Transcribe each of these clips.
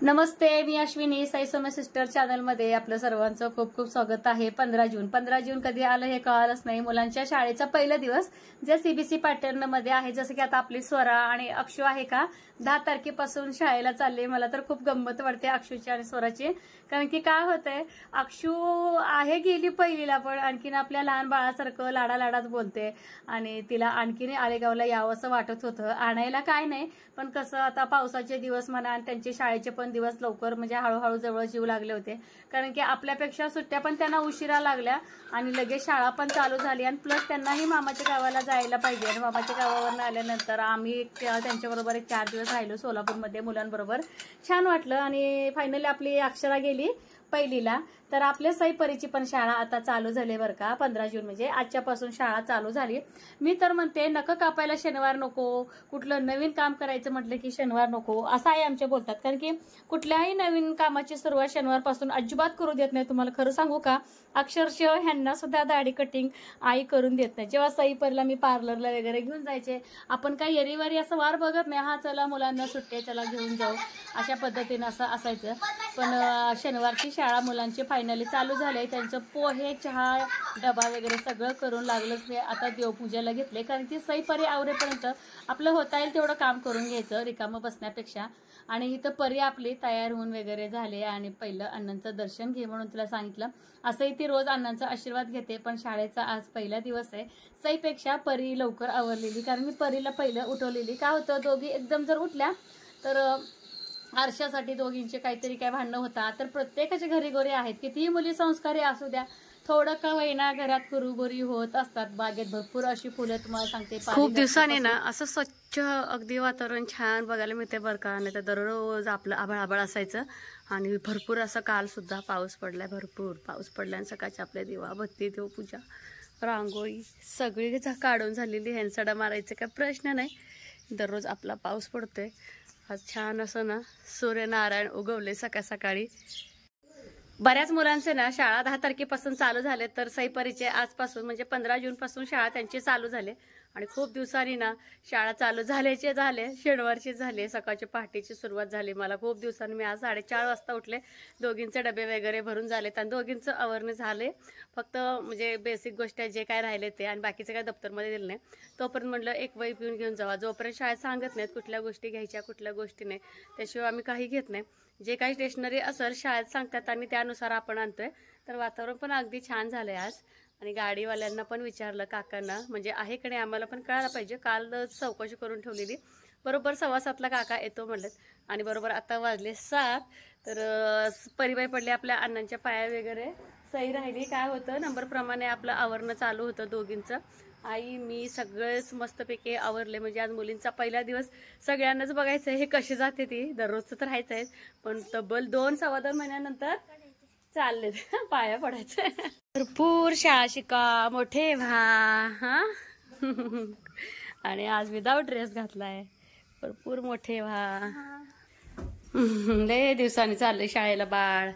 नमस्ते, मी Ashwini. Sai Saumya sister channel मध्ये आपलं सर्वांचं खूप खूप स्वागत आहे. 15 जून कधी आलं हे कळालंच नाही. मुलांच्या शाळेचा पहिला दिवस जे सीबीसी पॅटर्न मध्ये आहे. जसं की आता आपली स्वरा आणि अक्षू आहे का 10 तारखेपासून शाळेला चालले. मला तर खूप गंमत वाटते अक्षूची आणि स्वराची. कारण की काय होतंय, अक्षू आहे गेली पहिलीला, पण आणखीन आपल्या लहान बाळासारखं लाडालाडात बोलते आणि तिला आणखीन आलेगावला यावं असं वाटत होतं. आणायला काय नाही, पण कसं आता पावसाचे दिवस म्हणा आणि त्यांचे शाळेचे पण दिवस लवकर म्हणजे हळूहळू जवळ जीव लागले होते. कारण की आपल्यापेक्षा सुट्ट्या पण त्यांना उशिरा लागल्या आणि लगेच शाळा पण चालू झाली आणि प्लस त्यांनाही मामाच्या गावाला जायला पाहिजे. आणि मामाच्या गावावरून आल्यानंतर आम्ही त्यांच्याबरोबर एक 4 दिवस राहिलो सोलापूरमध्ये मुलांबरोबर. छान वाटलं आणि फायनली आपली अक्षरा गेली पहिलीला. तर आपल्या सईपरीची पण शाळा आता चालू झाली बरं का. 15 जून म्हणजे आजच्यापासून शाळा चालू झाली. मी तर म्हणते नख कापायला शनिवार नको, कुठलं नवीन काम करायचं म्हटलं की शनिवार नको असं आहे आमचे बोलतात. कारण की कुठल्याही नवीन कामाची सुरुवात शनिवारपासून अजिबात करू देत नाही. तुम्हाला खरं सांगू का, अक्षरशः ह्यांना सुद्धा दाढी कटिंग आई करून देत नाही. जेव्हा सईपरीला मी पार्लरला वगैरे घेऊन जायचे, आपण काही येरीवारी असं वार बघत नाही, हा चला मुलांना सुट्टे चला घेऊन जाऊ अशा पद्धतीनं असं असायचं. पण शनिवारची शाळा मुलांची फायनली चालू झाले. त्यांचं पोहे चहा डबा वगैरे सगळं करून लागलंच. मी आता देवपूजेला घेतले, कारण की सईपरी आवरेपर्यंत आपलं होता येईल तेवढं काम करून घ्यायचं रिकामं बसण्यापेक्षा. आणि इथं परी आपली तयार होऊन वगैरे झाले आणि पहिलं अण्णांचं दर्शन घे म्हणून तिला सांगितलं. असंही ती रोज अण्णांचा आशीर्वाद घेते, पण शाळेचा आज पहिला दिवस आहे. सईपेक्षा परी लवकर आवरलेली, कारण मी परीला पहिलं उठवलेली. काय होतं, दोघी एकदम जर उठल्या तर आरशासाठी दोघींचे काहीतरी काय भांडणं होतात. तर प्रत्येकाच्या घरी गोरी आहेत, कितीही मुली संस्कारी असू द्या, थोडं का होईना घरात कुरुबुरी होत असतात. बागेत भरपूर अशी फुलं तुम्हाला सांगते, खूप दिवसांनी ना असं स्वच्छ अगदी वातावरण छान बघायला मिळते बरं का. नाही तर दररोज आपलं आभाळ आभाळ असायचं. आणि भरपूर असं काल सुद्धा पाऊस पडलाय, भरपूर पाऊस पडलाय. सकाळची आपल्या दिवाबत्ती देवपूजा रांगोळी सगळी काढून झालेली. हॅन्डसडा मारायचे काय प्रश्न नाही, दररोज आपला पाऊस पडतोय. आज छान असं ना सूर्यनारायण उगवले सकाळ सकाळी. बऱ्याच मुलांचे ना शाळा 10 तारखेपासून चालू झाले, तर सईपरीचे आजपासून म्हणजे 15 जून पासून शाळा त्यांची चालू झाले. आणि खूप दिवसांनी ना शाळा चालू झाले, शनिवारची झाले. सकाळची पहाटेची सुरुवात झाली. मला खूप दिवसांनी मी आज 4:30 वाजता उठले. दोघींचे डबे वगैरे भरून झालेत आणि दोघींचं आवरण झाले. फक्त म्हणजे बेसिक गोष्ट जे काय राहिले ते, आणि बाकीचे काय दप्तरमध्ये दिलं नाही. तोपर्यंत म्हटलं एक वही पिऊन घेऊन जावा. जोपर्यंत शाळेत सांगत नाहीत कुठल्या गोष्टी घ्यायच्या कुठल्या गोष्टी नाही, त्याशिवाय आम्ही काही घेत नाही. जे काही स्टेशनरी असेल शाळेत सांगतात आणि त्यानुसार आपण आणतोय. तर वातावरण पण अगदी छान झालंय आज. आणि गाडीवाल्यांना पण विचारलं काकांना, म्हणजे आहे का नाही आम्हाला पण कळायला पाहिजे. काल चौकशी करून ठेवलेली. बरोबर 7:15ला काका येतो म्हणलेत आणि बरोबर आता वाजले 7. तर परिबाई पडली आपल्या अण्णांच्या पाया वगैरे. सई राहिली. काय होतं, नंबरप्रमाणे आपलं आवरणं चालू होतं दोघींचं. आई मी सगळेच मस्तपैकी आवरले. म्हणजे आज मुलींचा पहिला दिवस सगळ्यांनाच बघायचं आहे हे कशी जाते ती. दररोजचं तर राहायचं आहे, पण तब्बल 2-2.25 महिन्यानंतर चालले पाया पडायचं. भरपूर शाळा शिका, मोठे व्हा. आणि आज विदाऊट ड्रेस घातलाय. भरपूर मोठे व्हा. लय दिवसांनी चालले शाळेला बाळ.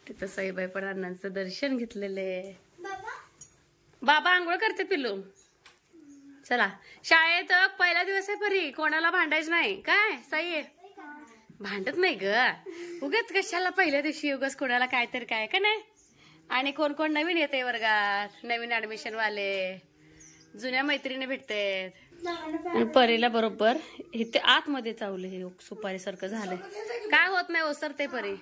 तिथं सईबाई पण अण्णांचं दर्शन घेतलेले. बाबा आंघोळ करते पिल्लू. चला शाळेत पहिला दिवस आहे परी, कोणाला भांडायचं नाही काय. सई भांडत नाही ग, उगाच कशाला पहिल्या दिवशी उगाच कोणाला काय तर काय का नाही. आणि कोण कोण नवीन येते वर्गात, नवीन ऍडमिशन वाले, जुन्या मैत्रिणी भेटतात. परीला बरोबर इथे आतमध्ये चावले, हे सुपारी सारखं झालंय. काय होत नाही ओसरते परी.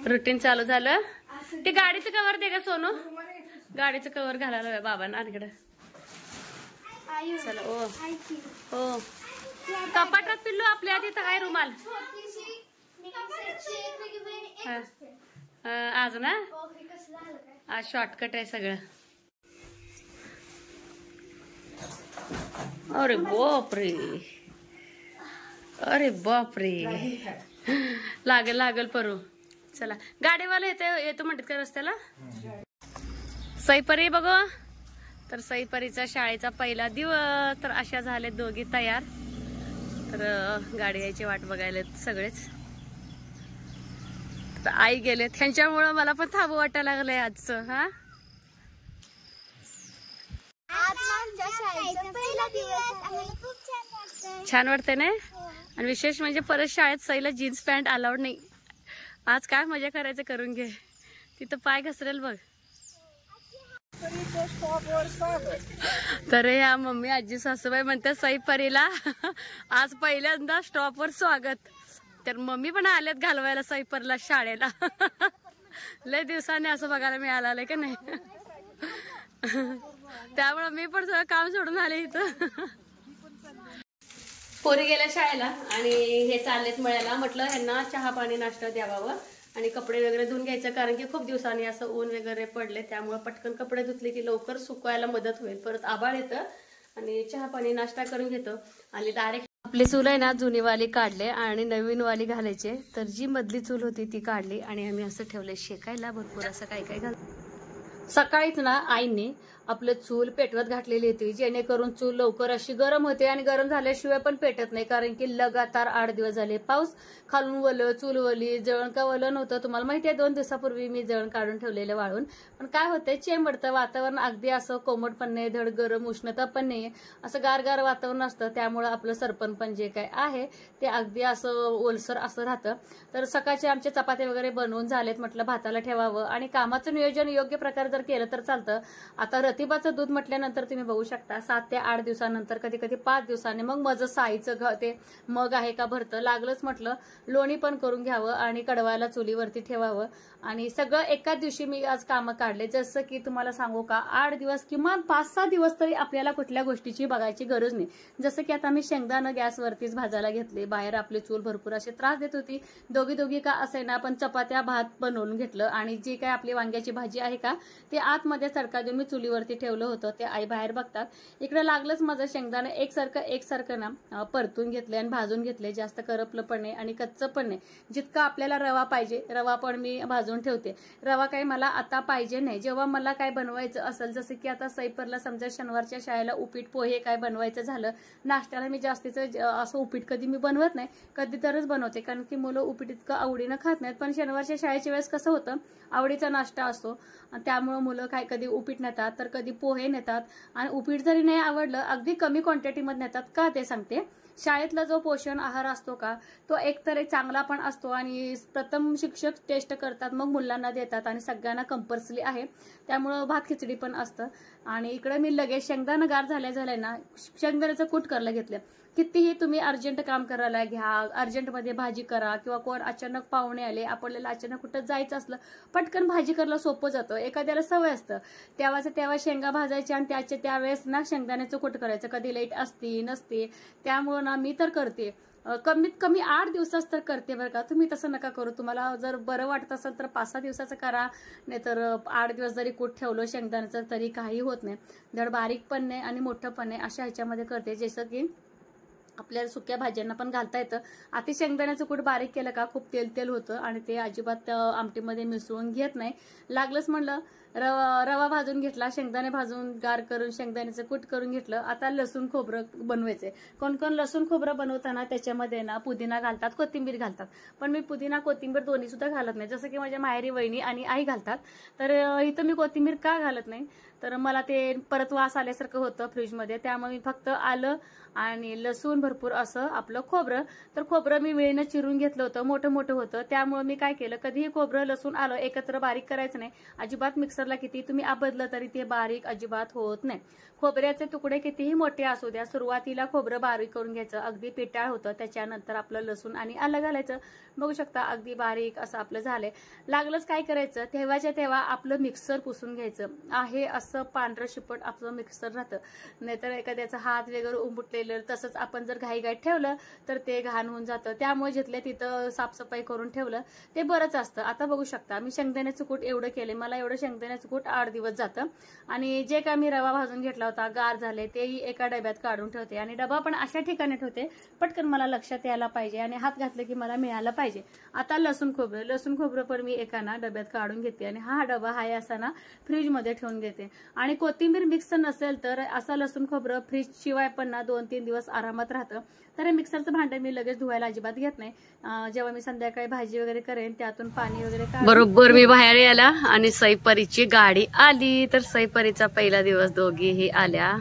रुटीन चालू झालं. ते गाडीचं कवर दे ग सोनू, गाडीचं कवर घालायला बाबांना इकडं. चला ओ हो कपाटात पिल्लू आपल्या आधी तर आहे रुमाल. आज ना आज शॉर्टकट आहे सगळं. अरे बापरे, अरे बापरे, लागल लागल परू. चला गाडीवाला येतो म्हणतात का रस्त्याला. सईपरी बघू. तर सईपरीचा शाळेचा पहिला दिवस. तर अशा झाले दोघी तयार. तर गाडी यायची वाट बघायला सगळेच. तर आई गेले, त्यांच्यामुळं मला पण थांबू वाटायला लागलंय आजचं. हा आज आमच्या शाळेचा पहिला दिवस. आम्हाला खूप छान वाटतं. छान वाटतंय ना. आणि विशेष म्हणजे परत शाळेत सईला जीन्स पॅन्ट अलाउड नाही. आज काय मजा करायचं करून घे. तिथं पाय घसरेल बघ. तर ह्या मम्मी आजी सासूबाई म्हणतात सई परीला आज पहिल्यांदा स्टॉपवर स्वागत. तर मम्मी पण आल्यात घालवायला सई परीला शाळेला. लय दिवसाने असं बघायला मिळालं आलंय का नाही. त्यामुळे मी पण सगळं काम सोडून आले इथं. पोरी गेल्या शाळेला आणि हे चाललेत मळ्याला. म्हटलं ह्यांना चहा पाणी नाश्ता द्यावावं आणि कपडे वगैरे धुवून घ्यायचं, कारण की खूप दिवसांनी असं ऊन वगैरे पडले. त्यामुळे पटकन कपडे धुतले की लवकर सुकवायला मदत होईल. परत आभाळ येतं आणि चहा पाणी नाश्ता करून घेतो आणि डायरेक्ट आपली चूल आहे ना जुनीवाली काढले आणि नवीनवाली घालायचे. तर जी मधली चूल होती ती काढली आणि आम्ही असं ठेवले शेकायला. भरपूर असं काय काय घालतो. सकाळीच ना आईने आपलं चूल पेटवत घातलेली होती, जेणेकरून चूल लवकर अशी गरम होते आणि गरम झाल्याशिवाय पण पेटत नाही. कारण की लगातार 8 दिवस झाले पाऊस, खालून वलं चूल वली, जळण का वलं नव्हतं. तुम्हाला माहिती आहे 2 दिवसापूर्वी मी जळण काढून ठेवलेलं वाळून. पण काय होतंय चेंबडतं वातावरण, अगदी असं कोमट पण नाही, धड गरम उष्णता पण नाही, असं गारगार वातावरण असतं. त्यामुळे आपलं सरपण पण जे काय आहे ते अगदी असं ओलसर असं राहतं. तर सकाळचे आमचे चपात्या वगैरे बनवून झालेत. म्हटलं भाताला ठेवावं आणि कामाचं नियोजन योग्य प्रकारे जर केलं तर चालतं. आता रतिबाचं दूध म्हटल्यानंतर तुम्ही बघू शकता 7 ते 8 दिवसानंतर, कधी कधी 5 दिवसाने मग माझं साईचं ते मग आहे का भरतं. लागलंच म्हटलं लोणी पण करून घ्यावं आणि कडवायला चुलीवरती ठेवावं. आणि सगळं एकाच दिवशी मी आज कामं काढले. जसं की तुम्हाला सांगू का 8 दिवस किंवा 5-6 दिवस तरी आपल्याला कुठल्या गोष्टीची बघायची गरज नाही. जसं की आता मी शेंगदाणं गॅसवरतीच भाजायला घेतले. बाहेर आपली चूल भरपूर असे त्रास देत होती. दोघी का असे ना पण चपात्या भात बनवून घेतलं आणि जी काय आपली वांग्याची भाजी आहे का ते आतमध्ये तडका देऊन मी चुलीवरती ठेवलं होतं. ते आई बाहेर बघतात. इकडे लागलंच माझं शेंगदाणं एकसारखं ना परतून घेतले आणि भाजून घेतले. जास्त करपलं पण नाही आणि कच्चं पण नाही. जितका आपल्याला रवा पाहिजे रवा पण मी भाजून ठेवते. रवा काही मला आता पाहिजे नाही. जेव्हा मला काय बनवायचं असेल, जसं की आता सईपरला समजा शनिवारच्या शाळेला उपीट पोहे काय बनवायचं झालं, नाश्त्याला मी जास्तीचं असं उपीट कधी मी बनवत नाही, कधी तरच बनवते. कारण की मुलं उपीट इतकं आवडीनं खात नाहीत. पण शनिवारच्या शाळेच्या वेळेस कसं होतं आवडीचा नाश्ता असतो आणि त्यामुळे मुलं काय कधी उपीट नेतात तर कधी पोहे नेतात. आणि उपीट जरी नाही आवडलं अगदी कमी क्वांटिटीमध्ये नेतात. का ते सांगते. शाळेतला जो पोषण आहार असतो का तो एकतर चांगला पण असतो आणि प्रथम शिक्षक टेस्ट करतात मग मुलांना देतात आणि सगळ्यांना कंपल्सरी आहे. त्यामुळं भात खिचडी पण असतं. आणि इकडे मी लगेच शेंगदाणं गार झाल्या ना शेंगदाण्याचं कूट करायला घेतलं. कितीही तुम्ही अर्जंट काम करायला घ्या, अर्जंटमध्ये भाजी करा किंवा कोण अचानक पाहुणे आले, आपल्याला अचानक कुठं जायचं असलं पटकन भाजी करायला सोपं जातं. एखाद्याला सवय असतं तेव्हा शेंगा भाजायच्या आणि त्यावेळेस ना शेंगदाण्याचं कूट करायचं. कधी लाईट असते नसते. त्यामुळं ना मी तर करते. कमीत कमी 8 दिवसाच तर करते बरं का. तुम्ही तसं नका करू. तुम्हाला जर बरं वाटत असेल तर 5-6 दिवसाचं करा. नाहीतर 8 दिवस जरी कूट ठेवलं शेंगदाण्याचं तरी काही होत नाही. धड बारीक पण नाही आणि मोठं पण नाही अशा ह्याच्यामध्ये करते. जसं की आपल्याला सुक्या भाज्यांना पण घालता येतं. अति शेंगदाण्याचं कूट बारीक केलं का खूप तेल होतं आणि ते अजिबात आमटीमध्ये मिसळून घेत नाही. लागलंच म्हणलं रवा भाजून घेतला, शेंगदाणे भाजून गार करून शेंगदाण्याचं कूट करून घेतलं. आता लसूण खोबरं बनवायचंय. कोण लसूण खोबरं बनवताना त्याच्यामध्ये ना पुदिना घालतात, कोथिंबीर घालतात. पण मी पुदिना कोथिंबीर दोन्ही सुद्धा घालत नाही. जसं की माझ्या माहेरी वहिनी आणि आई घालतात. तर इथं मी कोथिंबीर का घालत नाही तर मला ते परत वास आल्यासारखं होतं फ्रीजमध्ये. त्यामुळे मी फक्त आलं आणि लसूण भरपूर असं आपलं खोबरं. तर खोबरं मी वेळेनं चिरून घेतलं होतं. मोठं होतं. त्यामुळे मी काय केलं कधीही खोबरं लसूण आलं एकत्र बारीक करायचं नाही. अजिबात मिक्सरला किती तुम्ही आबदलं तरी ते बारीक अजिबात होत नाही. खोबऱ्याचे तुकडे कितीही मोठे असू द्या सुरुवातीला खोबरं बारीक करून घ्यायचं. अगदी पिटाळ होतं. त्याच्यानंतर आपलं लसूण आणि आलं घालायचं. बघू शकता अगदी बारीक असं आपलं झालंय. लागलंच काय करायचं तेव्हा आपलं मिक्सर पुसून घ्यायचं. आहे असं पांढरं शिपट आपलं मिक्सर राहतं. नाहीतर एखाद्याचा हात वगैरे उमटलेलं तसंच आपण जर घाईघाईत ठेवलं तर ते घाण होऊन जातं. त्यामुळे जिथल्या तिथं साफसफाई करून ठेवलं ते बरंच असतं. आता बघू शकता मी शेंगदाण्याचं कूट एवढं केले. मला एवढं शेंगदाण्याचं कूट 8 दिवस जातं. आणि जे काय मी रवा भाजून घेतला होता गार झाले तेही एका डब्यात काढून ठेवते. आणि डबा पण अशा ठिकाणी ठेवते पटकन मला लक्षात यायला पाहिजे आणि हात घातलं की मला मिळालं पाहिजे. आता लसूण खोबरं पण मी एका ना डब्यात काढून घेते आणि हा डबा हाय असा ना फ्रीजमध्ये ठेवून घेते. आणि कोथिंबीर मिक्स नसेल तर असं लसूण खोबरं फ्रीज शिवाय पण ना 2-3 दिवस आरामात राहतं. तर हे मिक्सरचं भांडं मी लगेच धुवायला अजिबात घेत नाही. जेव्हा मी संध्याकाळी भाजी वगैरे करेन त्यातून पाणी वगैरे बरोबर मी बाहेर यायला आणि सईपरीची गाडी आली. तर सईपरीचा पहिला दिवस दोघीही आल्या.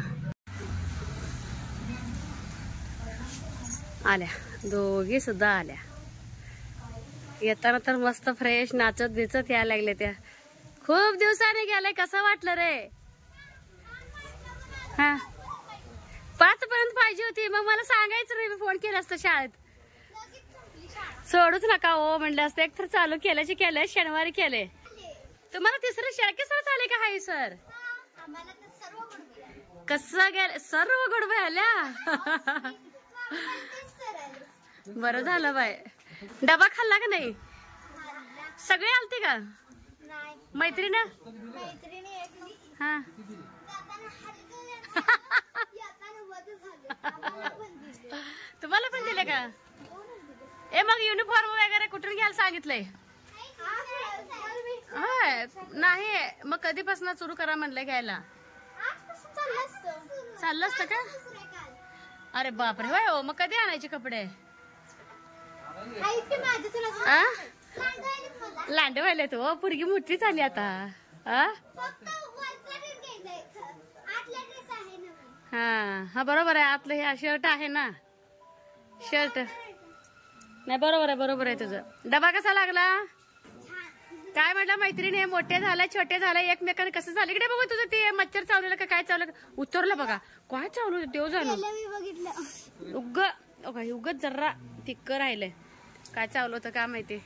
आल्या दोघी सुद्धा आल्या. येताना तर मस्त फ्रेश नाचत बिचत यायला लागले त्या. खूप दिवसाने गेलाय, कसं वाटलं रे? हा 5 पर्यंत पाहिजे होती, मग मला सांगायचं रे, मी फोन केला असतं शाळेत. सोडूच नका हो म्हणलं असतं. एक तर चालू केल्याचे केलंय, शनिवारी केले. तुम्हाला तिसरं शाळके सर झाले का? हाय सर कसं गेले? सर्व गोडबे आल्या. बरं झालं बाय. डबा खाल्ला का नाही? सगळे आलते का मैत्रीण? हा तुम्हाला पण दिले का? ए मग युनिफॉर्म वगैरे कुठून घ्यायला सांगितलंय? नाही मग कधीपासून सुरू करा म्हणलं घ्यायला? चाललं असतं का? अरे बापरे. होय हो, मग कधी आणायचे कपडे? लांडे व्हायला तो पोरगी मोठी झाली आता. हा बरोबर आहे. आपलं हे शर्ट आहे ना, शर्ट नाही. बरोबर आहे, बरोबर आहे तुझं. डबा कसा लागला? काय म्हटलं मैत्रिणी? मोठे झाले छोटे झाले एकमेकांना कसं झालं? इकडे बघा तुझं ते मच्छर चावलेलं का काय चावलं? उतरलं बघा. काय चावलं देव जाणं. उगत जरा तिक्क राहिलंय. काय चावलं होतं काय माहिती.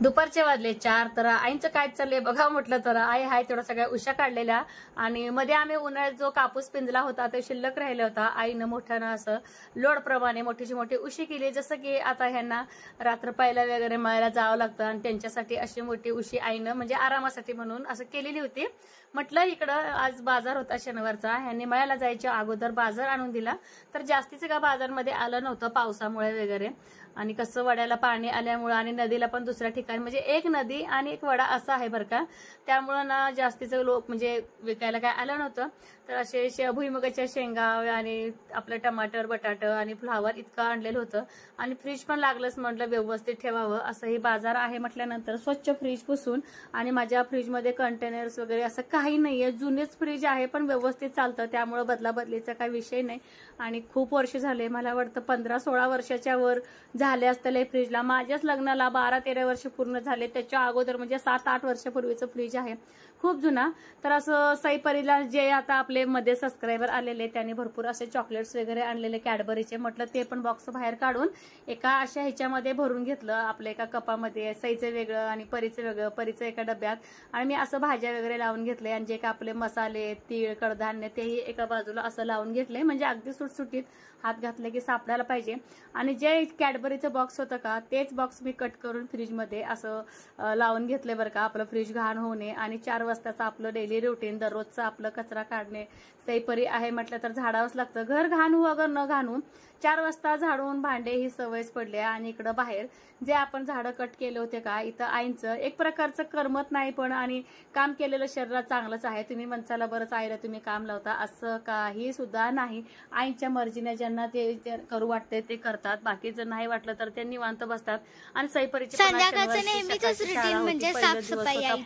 दुपारचे वाजले 4. तर आईंचं काय चाललंय बघा म्हटलं तर आई हाय तेवढा सगळ्या उशा काढलेल्या. आणि मध्ये आम्ही उन्हाळ्यात जो कापूस पिंजला होता तो शिल्लक राहिला होता. आईनं मोठ्यानं असं लोडप्रमाणे मोठीची मोठी उशी केली. जसं की आता ह्यांना रात्र पायला वगैरे मळायला जावं लागतं आणि त्यांच्यासाठी अशी मोठी उशी आईनं म्हणजे आरामासाठी म्हणून असं केलेली होती. म्हटलं इकडं आज बाजार होता शनिवारचा, ह्यांनी मळ्याला जायच्या अगोदर बाजार आणून दिला. तर जास्तीचं का बाजारमध्ये आलं नव्हतं पावसामुळे वगैरे. आणि कसं वड्याला पाणी आल्यामुळं आणि नदीला पण दुसऱ्या ठिकाणी म्हणजे एक नदी आणि एक वडा असं आहे बरं का. त्यामुळं ना जास्तीचं लोक म्हणजे विकायला काय आलं नव्हतं. तर असे भुईमुगाच्या शेंगा आणि आपलं टमाटर बटाटं आणि फ्लावर इतकं आणलेलं होतं. आणि फ्रीज पण लागलंच म्हटलं व्यवस्थित ठेवावं. असंही बाजार आहे म्हटल्यानंतर स्वच्छ फ्रीज पुसून. आणि माझ्या फ्रीजमध्ये कंटेनर्स वगैरे असं काही नाहीये, जुनेच फ्रीज आहे पण व्यवस्थित चालतं. त्यामुळे बदलाबदलीचा काही विषय नाही. आणि खूप वर्ष झाले, मला वाटतं 15-16 वर्षाच्या वर झाले असतील फ्रीजला. माझ्याच लग्नाला 12-13 वर्ष पूर्ण झाले. त्याच्या अगोदर म्हणजे 7-8 वर्षापूर्वीचं फ्रीज आहे, खूप जुना. तर असं सईपरीला जे आता आपले मध्ये सबस्क्रायबर आलेले त्यांनी भरपूर असे चॉकलेट्स वगैरे आणलेले कॅडबरीचे. म्हटलं ते पण बॉक्स बाहेर काढून एका अशा ह्याच्यामध्ये भरून घेतलं. आपल्या एका कपामध्ये सईचं वेगळं आणि परीचं वेगळं, परीचं एका डब्यात. आणि मी असं भाज्या वगैरे लावून घेतले आणि जे का आपले मसाले तीळ कडधान्य तेही एका बाजूला असं लावून घेतले. म्हणजे अगदी सुटसुटीत हात घातले की सापडायला पाहिजे. आणि जे कॅडबरीचं बॉक्स होतं का तेच बॉक्स मी कट करून फ्रीजमध्ये असं लावून घेतले बरं का, आपलं फ्रीज घाण होऊ नये. आणि 4 वाजताचं आपलं डेली रुटीन दररोजचं आपलं कचरा काढणे. सईपरी आहे म्हटलं तर झाडावंच लागतं. घर घाण हो अगर न घाणू 4 वाजता झाडून भांडे ही सवयच पडली. आणि इकडं बाहेर जे आपण झाडं कट केले होते का, इथं आईंचं एक प्रकारचं करमत नाही पण आणि काम केलेलं शरीरात चांगलंच आहे. तुम्ही म्हणसाला बरंच आईला तुम्ही काम लावता, असं काही सुद्धा नाही. आईंच्या मर्जीने ज्यांना ते करू वाटते ते करतात. बाकी जर नाही वाटलं तर ते निवांत बसतात. आणि सईपरीची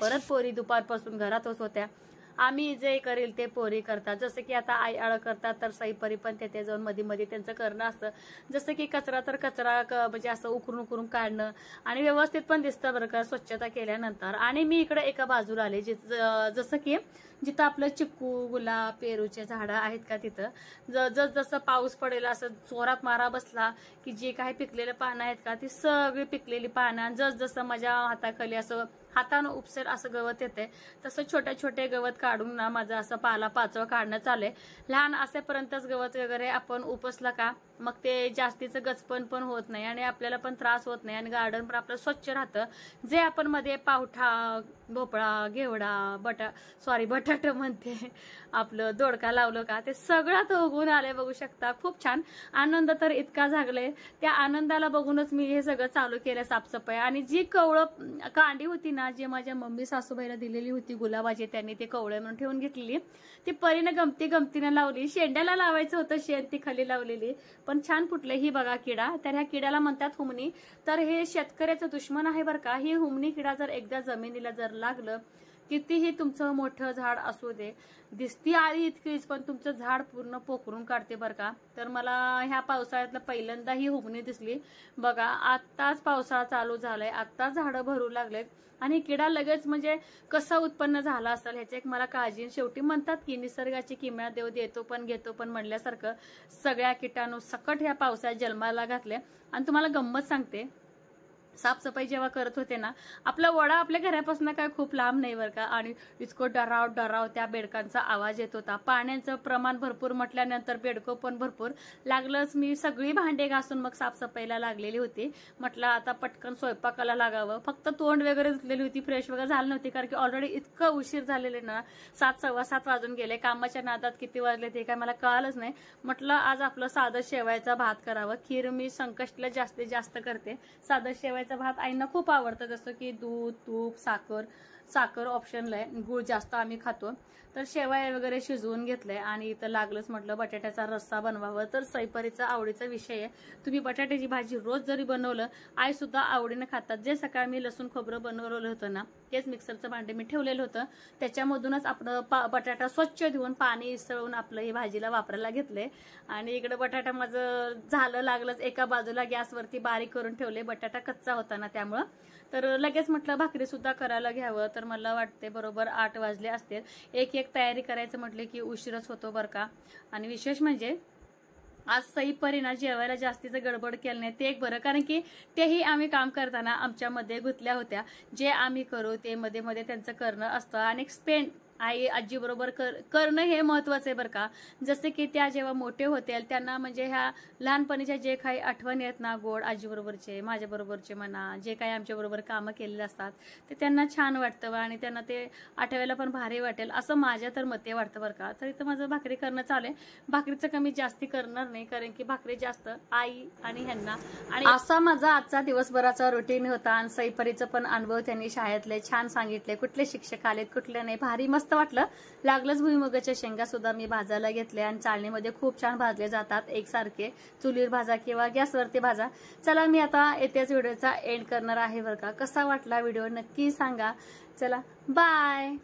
परत पोरी दुपारपासून घरातच होत्या. आम्ही जे करेल ते पोरी करतात. जसं की आता आई आळ करतात तर सईपरी पण ते जाऊन मध्ये मध्ये त्यांचं करणं असतं. जसं की कचरा तर कचरा म्हणजे असं उकरून उकरून काढणं आणि व्यवस्थित पण दिसतं बरं का स्वच्छता केल्यानंतर. आणि मी इकडे एका बाजूला आले जसं की जिथं आपलं चिक्कू गुलाब पेरूचे झाडं आहेत का तिथं जसं पाऊस पडेल असं जोरात मारा बसला की जे काही पिकलेलं पानं आहेत का ती सगळी पिकलेली पानं जसं माझ्या हाताखाली असं हातानं उपसेल असं गवत येते. तसं छोटे छोटे गवत काढून ना माझं असं पाला पाचवा काढणं चालू आहे. लहान असेपर्यंतच गवत वगैरे आपण उपसलं का मग ते जास्तीचं गचपण पण होत नाही आणि आपल्याला पण त्रास होत नाही आणि गार्डन पण आपलं स्वच्छ राहतं. जे आपण मध्ये पावठा भोपळा घेवडा बटाट म्हणते आपलं दोडका लावलं का ते सगळं तो उगवून आलंय बघू शकता. खूप छान आनंद तर इतका झागलाय. त्या आनंदाला बघूनच मी हे सगळं चालू केलं साफसफाई. आणि जी कवळं कांडी होती ना जे माझ्या मम्मी सासूबाईला दिलेली होती गुलाबाची त्यांनी ते कवळे म्हणून ठेवून घेतलेली ती परीनं गमतीनं लावली. शेंड्याला लावायचं होतं शेण ती खाली लावलेली पण छान फुटले. ही बघा किडा, तर ह्या किड्याला म्हणतात हुमणी. तर हे शेतकऱ्याचं दुश्मन आहे बरं का. ही हुमणी किडा जर एकदा जमिनीला जर लागलं कितीही तुमचं मोठं झाड असू दे, दिसती आळी इतकीच पण तुमचं झाड पूर्ण पोखरून काढते बरं का. तर मला ह्या पावसाळ्यातलं पहिल्यांदा ही हुबणी दिसली बघा. आत्ताच पावसाळा चालू झालाय, आत्ताच झाडं भरू लागलेत आणि किडा लगेच म्हणजे कसा उत्पन्न झाला असेल ह्याची एक मला काळजी. शेवटी म्हणतात की निसर्गाची किमया देव देतो पण घेतो पण म्हणल्यासारखं सगळ्या किटाणू सकट ह्या पावसाळ्यात जन्माला घातले. आणि तुम्हाला गंमत सांगते, साफसफाई जेव्हा करत होते ना, आपला वडा आपल्या घरापासून काय खूप लांब नाही बरं का. आणि इतकं डराव डराव त्या बेडकांचा आवाज येत होता. पाण्याचं प्रमाण भरपूर म्हटल्यानंतर बेडकं पण भरपूर लागलंच. मी सगळी भांडे घासून मग साफसफाईला लागलेली होती. म्हटलं आता पटकन स्वयंपाकाला लागावं. फक्त तोंड वगैरे धुतलेली होती, फ्रेश वगैरे झाली नव्हती कारण की ऑलरेडी इतकं उशीर झालेले ना, 7 सव्वा 7 वाजून गेले. कामाच्या नादात किती वाजले ते काय मला कळालंच नाही. म्हटलं आज आपलं साधं शेवायचा भात करावं. खीर मी संकष्टीला जास्तीत जास्त करते. साधं शेवायचा भात आईंना खूप आवडतं, जसं की दूध, तूप, साखर ऑप्शनला आहे, गुळ जास्त आम्ही खातो. तर शेवाय वगैरे शिजवून घेतलंय आणि इथं लागलंच म्हटलं बटाट्याचा रस्सा बनवावं. तर सईपरीचा आवडीचा विषय आहे. तुम्ही बटाट्याची भाजी रोज जरी बनवलं, आई सुद्धा आवडीने खातात. जे सकाळी मी लसूण खोबरं बनवलेलं होतं ना, तेच मिक्सरचं भांडे मी ठेवलेलं होतं, त्याच्यामधूनच आपलं बटाटा स्वच्छ धुवून पाणी इसळून आपलं ही भाजीला वापरायला घेतलंय. आणि इकडे बटाटा माझं झालं लागलंच, एका बाजूला गॅसवरती बारीक करून ठेवले, बटाटा कच्चा होता ना त्यामुळं. तर लगेच म्हटलं भाकरी सुद्धा करायला घ्यावं. तर मला वाटते बरोबर 8 वाजले असतील. एक तयारी करायचं म्हटलं की उशीरच होतो बरं का. आणि विशेष म्हणजे आज सईपरीना जेवायला जास्तीचं गडबड केलं नाही ते एक बरं, कारण की तेही आम्ही काम करताना आमच्यामध्ये गुंतल्या होत्या. जे आम्ही करू ते मध्ये मध्ये त्यांचं करणं असतं आणि स्पेंड आई आजी बरोबर करणं हे महत्वाचं आहे बरं का. जसे की त्या जेव्हा मोठे होतील त्यांना म्हणजे ह्या लहानपणीच्या जे काही आठवणी आहेत ना, गोड आजी बरोबरचे, माझ्या बरोबरचे म्हणा, जे काही आमच्या बरोबर कामं केलेले असतात ते त्यांना छान वाटतं आणि त्यांना ते आठवायला पण भारी वाटेल असं माझ्या तर मते वाटतं बरं का. तर इथं माझं भाकरी करणं चालू आहे. भाकरीचं कमी जास्ती करणार नाही कारण की भाकरी जास्त आई आणि ह्यांना. आणि असा माझा आजचा दिवसभराचा रुटीन होता. आणि सईपरीचं पण अनुभव त्यांनी शाळेतले छान सांगितले, कुठले शिक्षक आलेत कुठले नाही, भारी मस्त वाटलं. लागलंच भुईमुगाच्या शेंगा सुद्धा मी भाजायला घेतले आणि चाळणीमध्ये खूप छान भाजले जातात एकसारखे. चुलीवर भाजा किंवा गॅसवरती भाजा. चला मी आता येत्याच व्हिडिओचा एंड करणार आहे बरं का. कसा वाटला व्हिडिओ नक्की सांगा. चला बाय.